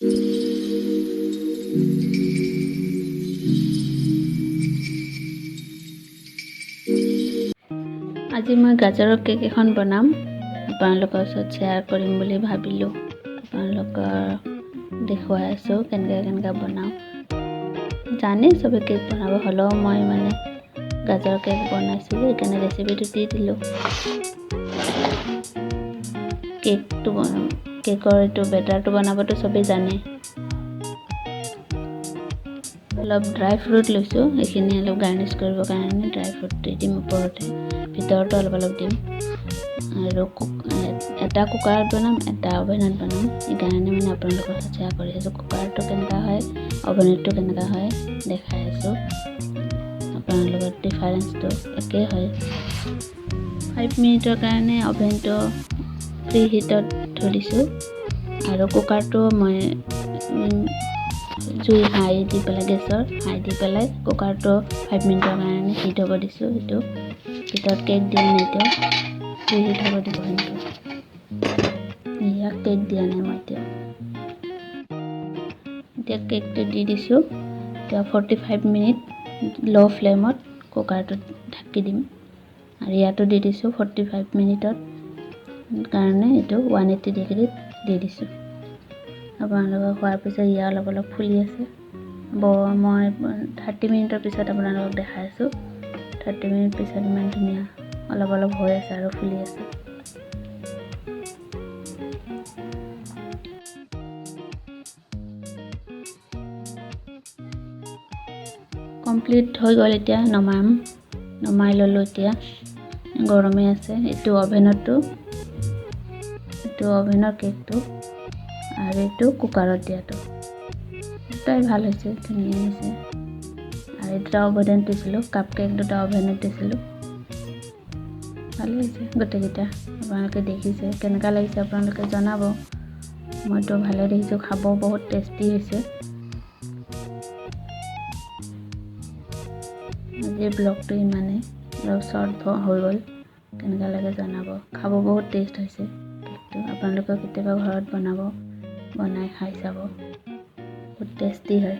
আজি মই গাজৰৰ কেক এখন বনাম আপোনালোকৰ ওচৰত শ্বেয়াৰ কৰিম বুলি ভাবিলোঁ আপোনালোকৰ দেখুৱাই আছোঁ কেনেকৈ বনাওঁ জানে চবে কেক বনাব হ'লেও মই মানে গাজৰ কেক বনাইছোঁ সেইকাৰণে ৰেচিপিটো দি দিলোঁ কেকৰ এইটো বেটাৰটো বনাবতো চবেই জানে অলপ ড্ৰাই ফ্ৰুট লৈছোঁ এইখিনি অলপ গাৰ্নিছ কৰিবৰ কাৰণে ড্ৰাই ফ্ৰুট দি দিম ওপৰতে ভিতৰতো অলপ দিম আৰু এটা কুকাৰত বনাম এটা অভেনত বনাম সেইকাৰণে মানে আপোনালোকৰ শ্বেয়াৰ কৰি আছোঁ কুকাৰটো কেনেকুৱা হয় অভেনটো কেনেকুৱা হয় দেখাই আছোঁ আপোনালোকৰ ডিফাৰেঞ্চটো একেই হয় 5 মিনিটৰ কাৰণে অভেনটো প্ৰি হিটত ধৰিছোঁ আৰু কুকাৰটো মই জুই হাই দি পেলাই গেছৰ হাই দি পেলাই কুকাৰটো 5 মিনিটৰ কাৰণে হিট হ'ব দিছোঁ সেইটো ভিতৰত কেক দিয়া নাই এতিয়া প্ৰি হিট হ'ব দিব কিন্তু ইয়াক কেক দিয়া নাই মই এতিয়া কেকটো দি দিছোঁ এতিয়া 45 মিনিট ল' ফ্লেমত কুকাৰটো ঢাকি দিম আৰু ইয়াতো দি দিছোঁ 45 মিনিটত কাৰণে এইটো 180 ডিগ্ৰীত দি দিছোঁ আপোনালোকক খোৱাৰ পিছত ইয়াৰ অলপ ফুলি আছে মই 30 মিনিটৰ পিছত আপোনালোকক দেখাই আছোঁ 30 মিনিট পিছত ইমান ধুনীয়া অলপ হৈ আছে আৰু ফুলি আছে কমপ্লিট হৈ গ'ল এতিয়া নমাই ল'লোঁ এতিয়া গৰমে আছে এইটো অভেনৰ কেকটো আৰু এইটো কুকাৰত দিয়াটো দুটাই ভাল হৈছে ধুনীয়া হৈছে আৰু দুটা অভেনত দিছিলোঁ কাপ কেক দুটা অভেনত দিছিলোঁ ভালেই হৈছে গোটেইকেইটা আপোনালোকে দেখিছে কেনেকুৱা লাগিছে আপোনালোকে জনাব মইতো ভালে দেখিছোঁ খাব বহুত টেষ্টি হৈছে আজিৰ ব্লগটো ইমানেই অলপ শ্বৰ্ট হৈ গ'ল কেনেকুৱা লাগে জনাব খাব বহুত টেষ্ট হৈছে কেকটো আপোনালোকে কেতিয়াবা ঘৰত বনাই খাই চাব বহুত টেষ্টি হয়